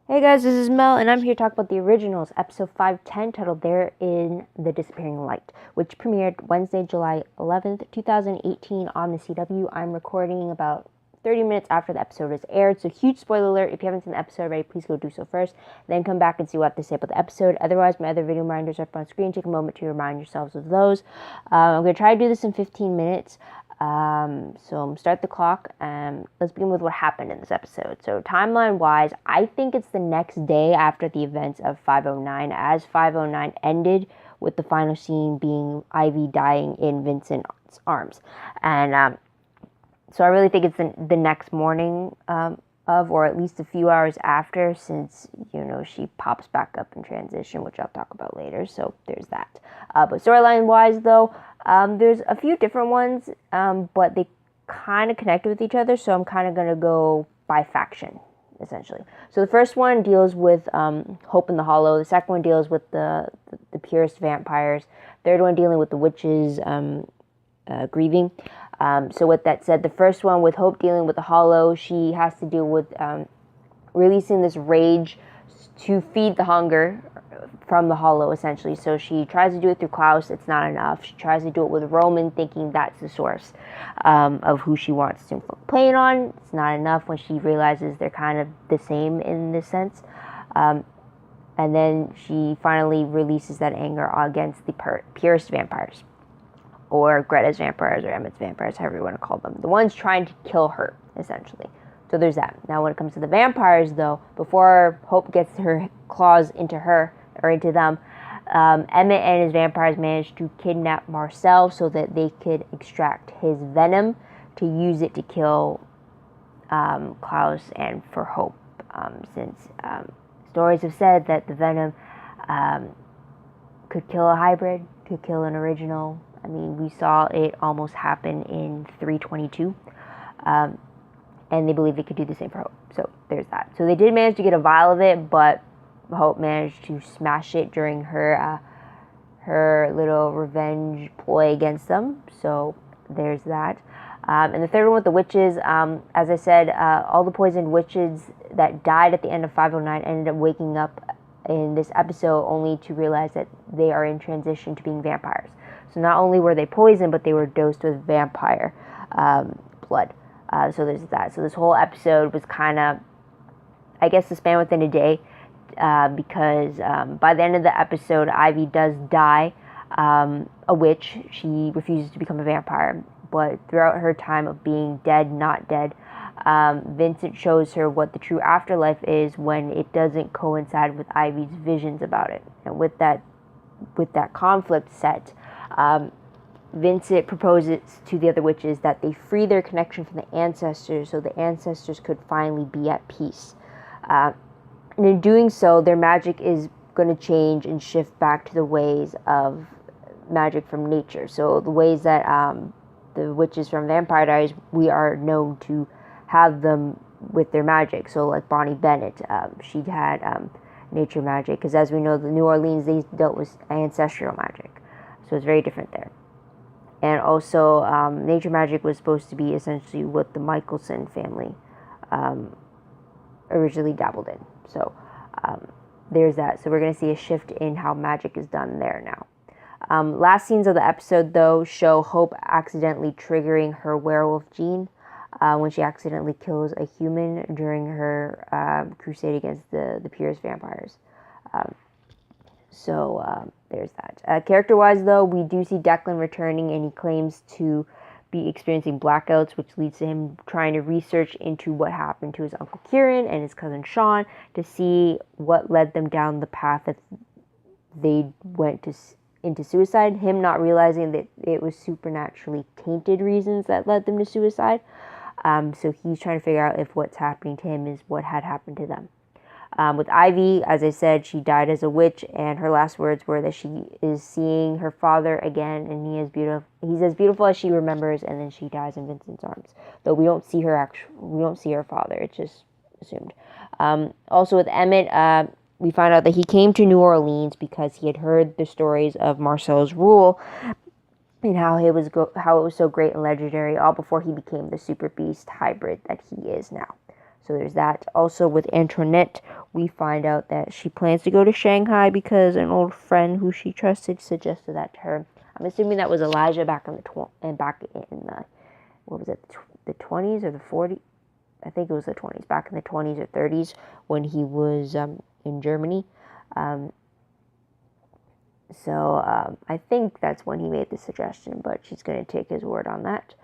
Hey guys, this is Mel, and I'm here to talk about the originals, episode 510, titled There in the Disappearing Light, which premiered Wednesday, July 11th, 2018 on the CW. I'm recording about 30 minutes after the episode is aired, so huge spoiler alert. If you haven't seen the episode already, please go do so first, then come back and see what I have to say about the episode. Otherwise, my other video reminders are up on screen. Take a moment to remind yourselves of those. I'm going to try to do this in 15 minutes. So start the clock and let's begin with what happened in this episode. So timeline wise, I think it's the next day after the events of 509, as 509 ended with the final scene being Ivy dying in Vincent's arms. And so I really think it's the next morning or at least a few hours after, since, she pops back up in transition, which I'll talk about later. So there's that. But storyline wise, though, there's a few different ones, but they kind of connect with each other. So I'm kind of going to go by faction, essentially. So the first one deals with Hope in the Hollow. The second one deals with the purest vampires. Third one dealing with the witches grieving. So with that said, the first one with Hope dealing with the Hollow, she has to deal with releasing this rage to feed the hunger from the Hollow, essentially. So she tries to do it through Klaus. It's not enough. She tries to do it with Roman, thinking that's the source of who she wants to play it on. It's not enough when she realizes they're kind of the same in this sense. And then she finally releases that anger against the purest vampires, or Greta's vampires, or Emmett's vampires, however you want to call them. The ones trying to kill her, essentially. So there's that. Now when it comes to the vampires, though, before Hope gets her claws into her, or into them, Emmett and his vampires managed to kidnap Marcel so that they could extract his venom to use it to kill Klaus and for Hope. Since stories have said that the venom could kill a hybrid, could kill an original. I mean, we saw it almost happen in 322. And they believe it could do the same for Hope. So there's that. So they did manage to get a vial of it, but Hope managed to smash it during her little revenge ploy against them. So there's that. And the third one with the witches, as I said, all the poisoned witches that died at the end of 509 ended up waking up in this episode only to realize that they are in transition to being vampires. So not only were they poisoned, but they were dosed with vampire blood. So there's that. So this whole episode was kind of, I guess, the span within a day, because by the end of the episode, Ivy does die a witch. She refuses to become a vampire. But throughout her time of being dead, not dead, Vincent shows her what the true afterlife is when it doesn't coincide with Ivy's visions about it. And with that conflict set, Vincent proposes to the other witches that they free their connection from the ancestors so the ancestors could finally be at peace. And in doing so, their magic is going to change and shift back to the ways of magic from nature. So the ways that the witches from Vampire Diaries, we are known to have them with their magic. So like Bonnie Bennett, she had nature magic, because as we know, the New Orleans, they dealt with ancestral magic. So it's very different there. And also, nature magic was supposed to be essentially what the Michelson family originally dabbled in. So there's that. So we're going to see a shift in how magic is done there now. Last scenes of the episode, though, show Hope accidentally triggering her werewolf gene when she accidentally kills a human during her crusade against the purest vampires. So there's that. Character-wise, though, we do see Declan returning, and he claims to be experiencing blackouts, which leads to him trying to research into what happened to his Uncle Kieran and his cousin Sean to see what led them down the path that they went into suicide. Him not realizing that it was supernaturally tainted reasons that led them to suicide. So he's trying to figure out if what's happening to him is what had happened to them. With Ivy, as I said, she died as a witch, and her last words were that she is seeing her father again, and he's as beautiful as she remembers, and then she dies in Vincent's arms. Though we don't see her father; it's just assumed. Also with Emmett, we find out that he came to New Orleans because he had heard the stories of Marcel's rule and how it was so great and legendary, all before he became the super beast hybrid that he is now. So there's that. Also with Antoinette, we find out that she plans to go to Shanghai because an old friend who she trusted suggested that to her. I'm assuming that was Elijah back in the what was it, the 20s or the 40s? I think it was the 20s, back in the 20s or 30s when he was in Germany. So I think that's when he made the suggestion, but she's going to take his word on that.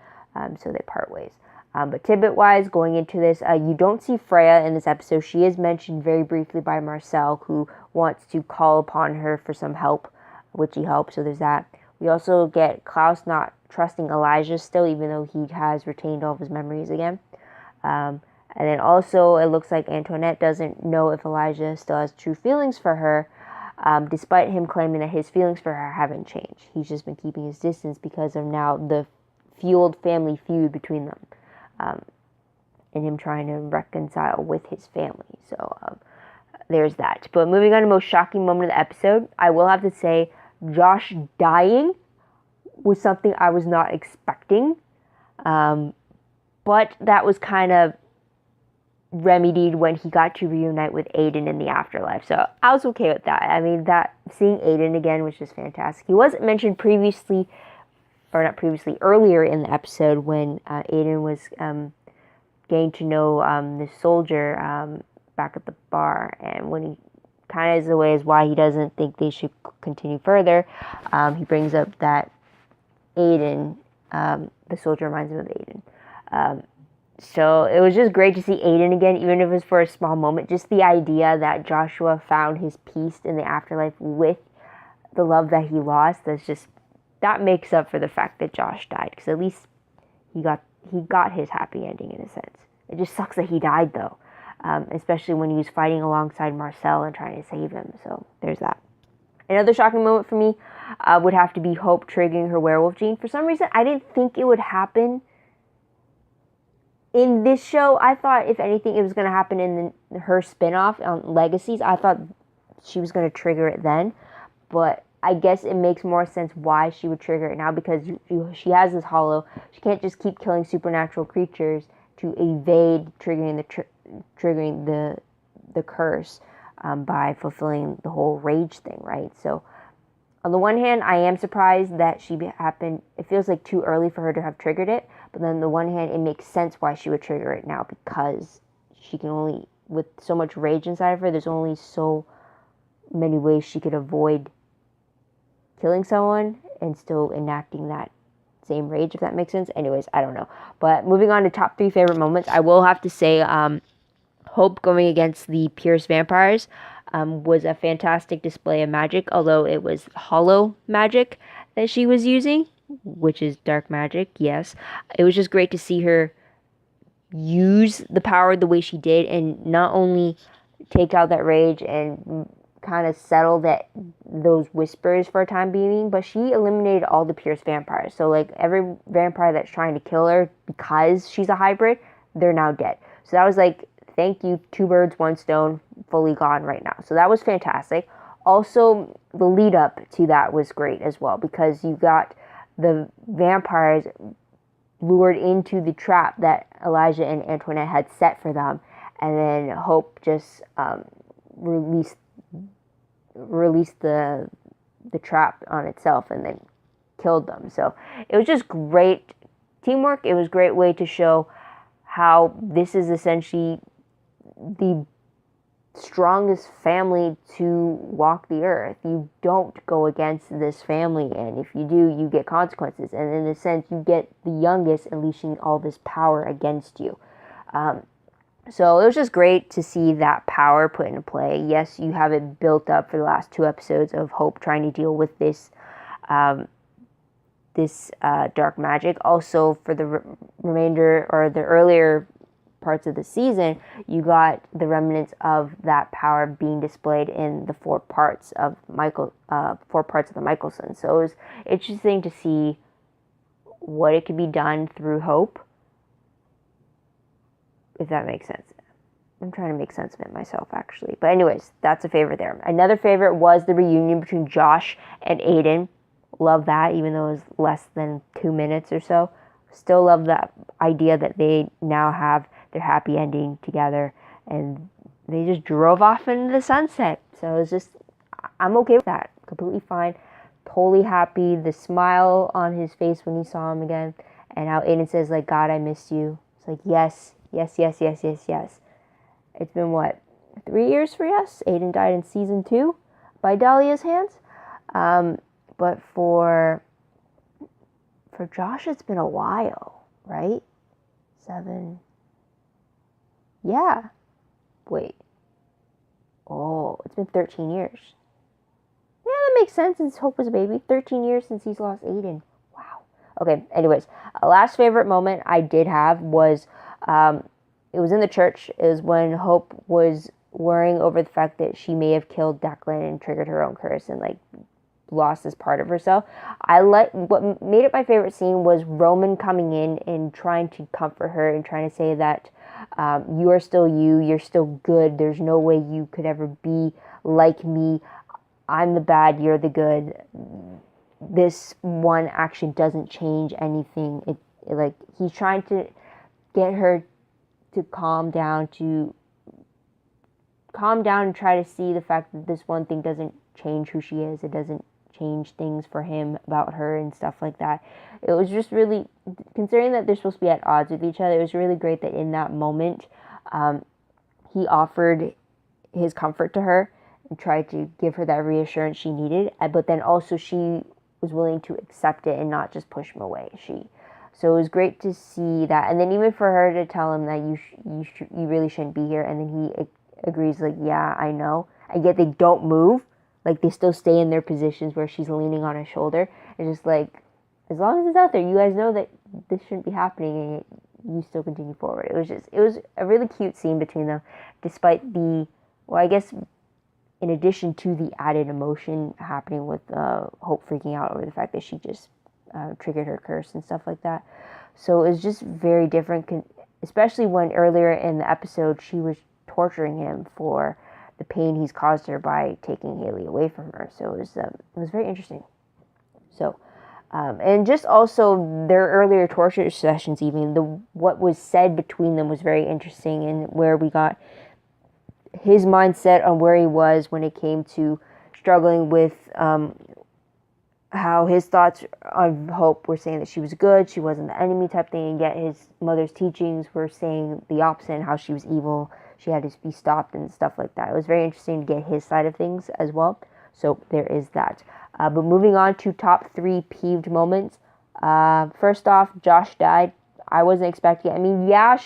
So they part ways. But tidbit-wise, going into this, you don't see Freya in this episode. She is mentioned very briefly by Marcel, who wants to call upon her for some help, which he helps, so there's that. We also get Klaus not trusting Elijah still, even though he has retained all of his memories again. And then also, it looks like Antoinette doesn't know if Elijah still has true feelings for her, despite him claiming that his feelings for her haven't changed. He's just been keeping his distance because of now the fueled family feud between them. And him trying to reconcile with his family. So there's that. But moving on to the most shocking moment of the episode, I will have to say Josh dying was something I was not expecting. But that was kind of remedied when he got to reunite with Aiden in the afterlife. So I was okay with that. I mean, that seeing Aiden again was just fantastic. He wasn't mentioned previously, or not previously, earlier in the episode when Aiden was getting to know the soldier back at the bar, and when he kind of is the way is why he doesn't think they should continue further, he brings up that Aiden, the soldier reminds him of Aiden. So it was just great to see Aiden again, even if it was for a small moment. Just the idea that Joshua found his peace in the afterlife with the love that he lost, that makes up for the fact that Josh died, because at least he got his happy ending in a sense. It just sucks that he died though, especially when he was fighting alongside Marcel and trying to save him. So there's that. Another shocking moment for me would have to be Hope triggering her werewolf gene. For some reason, I didn't think it would happen in this show. I thought, if anything, it was going to happen in her spinoff on Legacies. I thought she was going to trigger it then, but I guess it makes more sense why she would trigger it now, because she has this hollow. She can't just keep killing supernatural creatures to evade triggering the curse by fulfilling the whole rage thing, right? So on the one hand, I am surprised that it feels like too early for her to have triggered it, but then on the one hand, it makes sense why she would trigger it now, because she can only, with so much rage inside of her, there's only so many ways she could avoid killing someone and still enacting that same rage, if that makes sense. Anyways, I don't know. But moving on to top 3 favorite moments, I will have to say Hope going against the Pierce vampires was a fantastic display of magic, although it was hollow magic that she was using, which is dark magic, yes. It was just great to see her use the power the way she did, and not only take out that rage and kind of settle those whispers for a time being, but she eliminated all the Pierce vampires. So like every vampire that's trying to kill her because she's a hybrid, they're now dead. So that was like, thank you, 2 birds, 1 stone, fully gone right now. So that was fantastic. Also, the lead up to that was great as well, because you got the vampires lured into the trap that Elijah and Antoinette had set for them, and then Hope just released the trap on itself and then killed them. So it was just great teamwork. It was a great way to show how this is essentially the strongest family to walk the earth. You don't go against this family, and if you do, you get consequences. And in a sense, you get the youngest unleashing all this power against you. So it was just great to see that power put into play. Yes, you have it built up for the last 2 episodes of Hope trying to deal with this dark magic. Also, for the remainder or the earlier parts of the season, you got the remnants of that power being displayed in the 4 parts of the Michelson. So it was interesting to see what it could be done through Hope, if that makes sense. I'm trying to make sense of it myself, actually. But anyways, that's a favorite there. Another favorite was the reunion between Josh and Aiden. Love that, even though it was less than 2 minutes or so. Still love that idea that they now have their happy ending together, and they just drove off into the sunset. So it's just, I'm okay with that. Completely fine. Totally happy. The smile on his face when he saw him again. And how Aiden says, like, God, I miss you. It's like, yes, yes, yes, yes, yes, yes. It's been, what, 3 years for us? Aiden died in season 2 by Dahlia's hands. But for Josh, it's been a while, right? 7. Yeah. Wait. Oh, it's been 13 years. Yeah, that makes sense since Hope was a baby. 13 years since he's lost Aiden. Wow. Okay, anyways. Last favorite moment I did have was, it was in the church. It was when Hope was worrying over the fact that she may have killed Declan and triggered her own curse and, like, lost this part of herself. What made it my favorite scene was Roman coming in and trying to comfort her and trying to say that you are still you, you're still good, there's no way you could ever be like me, I'm the bad, you're the good, this one action doesn't change anything. Like, he's trying to get her to calm down and try to see the fact that this one thing doesn't change who she is. It doesn't change things for him about her and stuff like that. It was just really, considering that they're supposed to be at odds with each other, it was really great that in that moment, he offered his comfort to her and tried to give her that reassurance she needed, but then also she was willing to accept it and not just push him away. So it was great to see that, and then even for her to tell him that you really shouldn't be here, and then he agrees, like, yeah, I know, and yet they don't move. Like, they still stay in their positions where she's leaning on his shoulder. It's just like, as long as it's out there, you guys know that this shouldn't be happening, and you still continue forward. It was a really cute scene between them, despite I guess, in addition to the added emotion happening with Hope freaking out over the fact that she just triggered her curse and stuff like that. So it was just very different, especially when earlier in the episode, she was torturing him for the pain he's caused her by taking Haley away from her. So it was very interesting. So, and just also their earlier torture sessions, even what was said between them was very interesting, and where we got his mindset on where he was when it came to struggling with how his thoughts of Hope were saying that she was good, she wasn't the enemy type thing, and yet his mother's teachings were saying the opposite, and how she was evil, she had to be stopped and stuff like that. It was very interesting to get his side of things as well. So there is that. But moving on to top 3 peeved moments. First off, Josh died. I wasn't expecting it. I mean, yeah,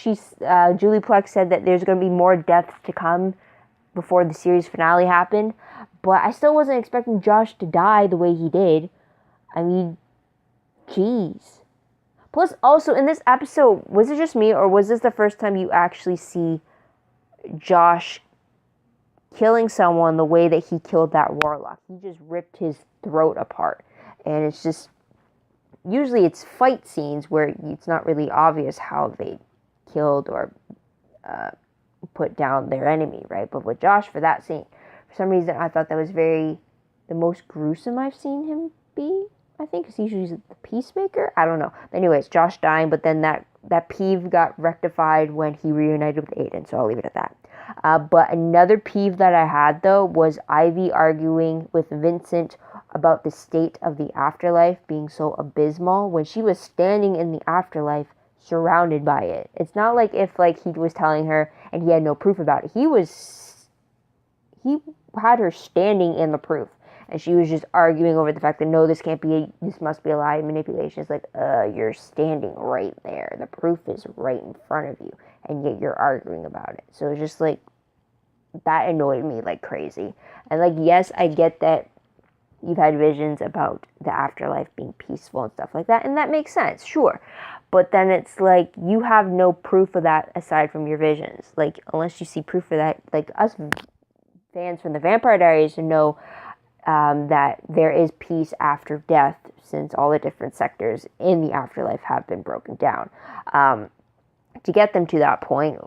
Julie Plex said that there's going to be more deaths to come before the series finale happened, but I still wasn't expecting Josh to die the way he did. I mean, jeez. Plus, also, in this episode, was it just me, or was this the first time you actually see Josh killing someone the way that he killed that warlock? He just ripped his throat apart. And it's just, usually it's fight scenes where it's not really obvious how they killed or put down their enemy, right? But with Josh, for that scene, for some reason, I thought that was the most gruesome I've seen him be. I think it's usually the peacemaker. I don't know. But anyways, Josh dying, but then that peeve got rectified when he reunited with Aiden, so I'll leave it at that. But another peeve that I had, though, was Ivy arguing with Vincent about the state of the afterlife being so abysmal when she was standing in the afterlife surrounded by it. It's not like if, like, he was telling her and he had no proof about it. He had her standing in the proof. And she was just arguing over the fact that, no, this must be a lie, manipulation. It's like, you're standing right there. The proof is right in front of you. And yet you're arguing about it. So it's just like, that annoyed me like crazy. And like, yes, I get that you've had visions about the afterlife being peaceful and stuff like that. And that makes sense, sure. But then it's like, you have no proof of that aside from your visions. Like, unless you see proof of that, like us fans from the Vampire Diaries know that there is peace after death, since all the different sectors in the afterlife have been broken down to get them to that point.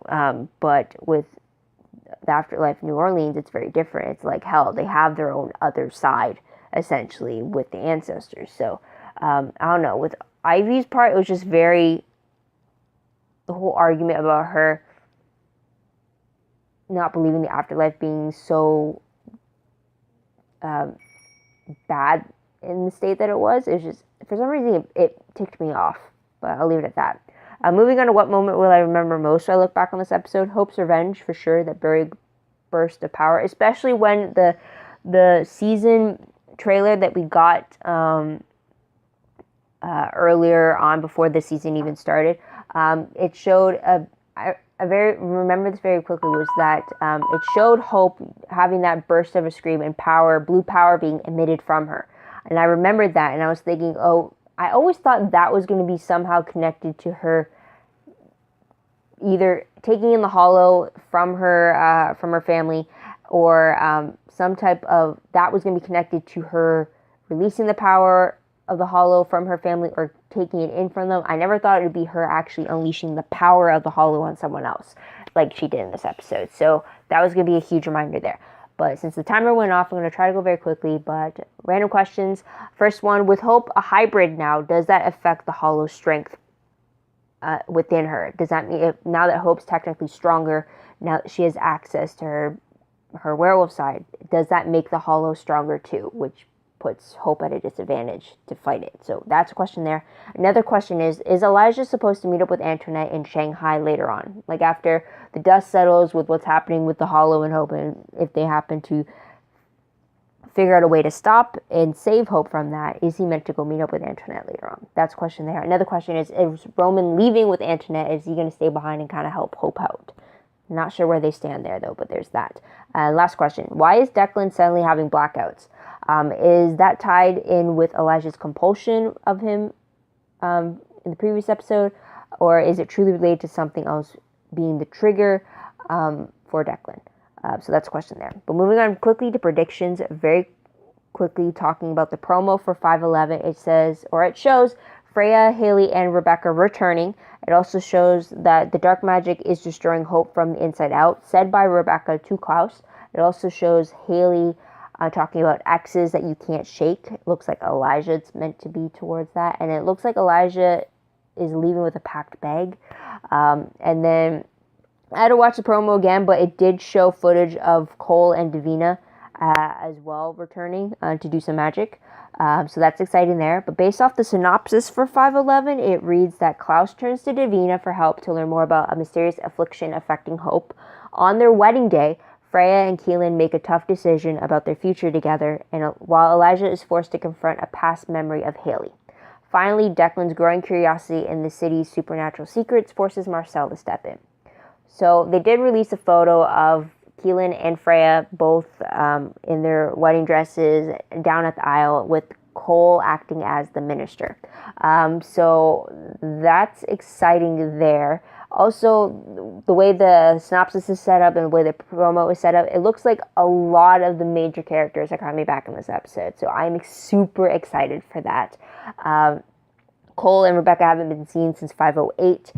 But with the afterlife in New Orleans, it's very different. It's like hell. They have their own other side, essentially, with the ancestors. So I don't know. With Ivy's part, it was just the whole argument about her not believing the afterlife being so bad in the state that it was. It was just, for some reason, it ticked me off. But I'll leave it at that. Moving on to what moment will I remember most when I look back on this episode. Hope's revenge, for sure. That big burst of power. Especially when the season trailer that we got earlier on, before the season even started, it showed remember this very quickly, was that it showed Hope having that burst of a scream and power, blue power being emitted from her. And I remembered that, and I was thinking, oh, I always thought that was going to be somehow connected to her either taking in the hollow from her family, or some type of, that was going to be connected to her releasing the power of the hollow from her family, or taking it in from them. I never thought it would be her actually unleashing the power of the hollow on someone else, like she did in this episode. So that was going to be a huge reminder there. But since the timer went off, I'm going to try to go very quickly. But random questions. First one, with Hope a hybrid now, does that affect the hollow's strength within her? Does that mean, now that Hope's technically stronger, now that she has access to her werewolf side, does that make the hollow stronger too? Which puts Hope at a disadvantage to fight it. So that's a question there. Another question is Elijah supposed to meet up with Antoinette in Shanghai later on? Like after the dust settles with what's happening with the hollow and Hope, and if they happen to figure out a way to stop and save Hope from that, is he meant to go meet up with Antoinette later on? That's a question there. Another question is Roman leaving with Antoinette, is he going to stay behind and kind of help Hope out? Not sure where they stand there though, but there's that. Last question, why is Declan suddenly having blackouts? Is that tied in with Elijah's compulsion of him in the previous episode, or is it truly related to something else being the trigger for Declan? So that's a question there. But moving on quickly to predictions, very quickly talking about the promo for 5/11. It shows Freya, Haley, and Rebecca returning. It also shows that the dark magic is destroying Hope from the inside out, said by Rebecca to Klaus. It also shows Haley talking about X's that you can't shake. It looks like Elijah, it's meant to be towards that. And it looks like Elijah is leaving with a packed bag. And then I had to watch the promo again, but it did show footage of Cole and Davina as well returning to do some magic. So that's exciting there. But based off the synopsis for 5/11, it reads that Klaus turns to Davina for help to learn more about a mysterious affliction affecting Hope. On their wedding day, Freya and Keelan make a tough decision about their future together, and while Elijah is forced to confront a past memory of Haley. Finally, Declan's growing curiosity in the city's supernatural secrets forces Marcel to step in. So they did release a photo of Keelan and Freya both in their wedding dresses down at the aisle, with Cole acting as the minister. So that's exciting there. Also, the way the synopsis is set up and the way the promo is set up, it looks like a lot of the major characters are coming back in this episode. So I'm super excited for that. Cole and Rebecca haven't been seen since 508,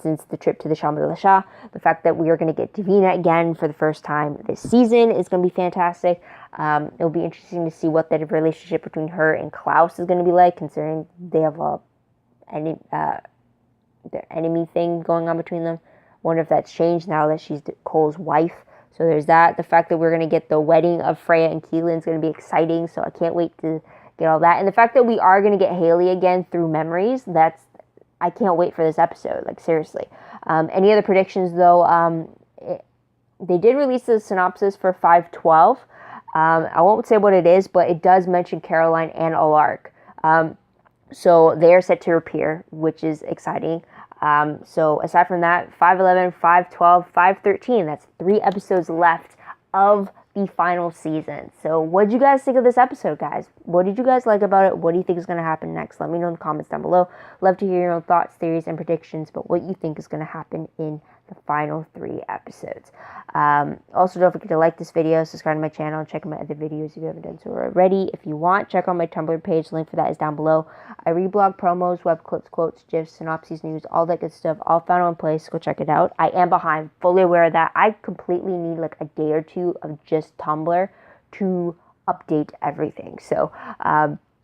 since the trip to the Chambre de la Chat. The fact that we are going to get Davina again for the first time this season is going to be fantastic. It'll be interesting to see what the relationship between her and Klaus is going to be like, considering they have the enemy thing going on between them. Wonder if that's changed now that she's Cole's wife. So there's that. The fact that we're going to get the wedding of Freya and Keelan is going to be exciting. So I can't wait to get all that. And the fact that we are going to get Haley again through memories, I can't wait for this episode. Like, seriously. Any other predictions, though? They did release the synopsis for 5/12. I won't say what it is, but it does mention Caroline and Alark. So they are set to appear, which is exciting. So aside from that, 5/11, 5/12, 5/13, that's 3 episodes left of the final season. So what did you guys think of this episode, guys? What did you guys like about it? What do you think is going to happen next? Let me know in the comments down below. Love to hear your own thoughts, theories, and predictions, but what you think is going to happen in the final 3 episodes. Also, don't forget to like this video, subscribe to my channel, and check out my other videos if you haven't done so already. If you want, check out my Tumblr page. The link for that is down below. I reblog promos, web clips, quotes, gifs, synopses, news, all that good stuff, all found in one place. Go check it out. I am behind, fully aware of that. I completely need like a day or two of just Tumblr to update everything. So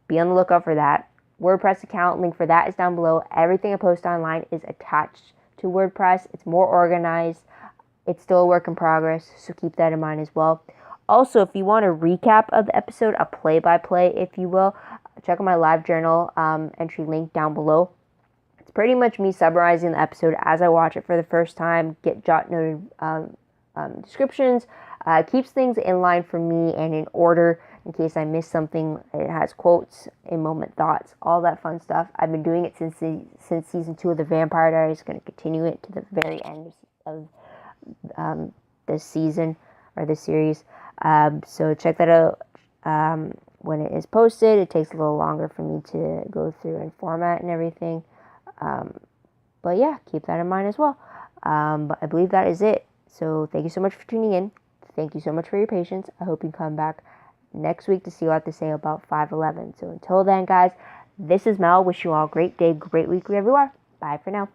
be on the lookout for that. WordPress account, link for that is down below. Everything I post online is attached to WordPress. It's more organized. It's still a work in progress, so keep that in mind as well. Also, if you want a recap of the episode, a play-by-play, if you will, check out my Livejournal entry link down below. It's pretty much me summarizing the episode as I watch it for the first time, get jot noted descriptions, keeps things in line for me and in order in case I miss something. It has quotes, in-moment thoughts, all that fun stuff. I've been doing it since season 2 of The Vampire Diaries. Going to continue it to the very end of this season or this series. So check that out when it is posted. It takes a little longer for me to go through and format and everything. But yeah, keep that in mind as well. But I believe that is it. So thank you so much for tuning in. Thank you so much for your patience. I hope you come back next week to see what I have to say about 511. So until then, guys, this is Mel. Wish you all a great day, great week wherever you are. Bye for now.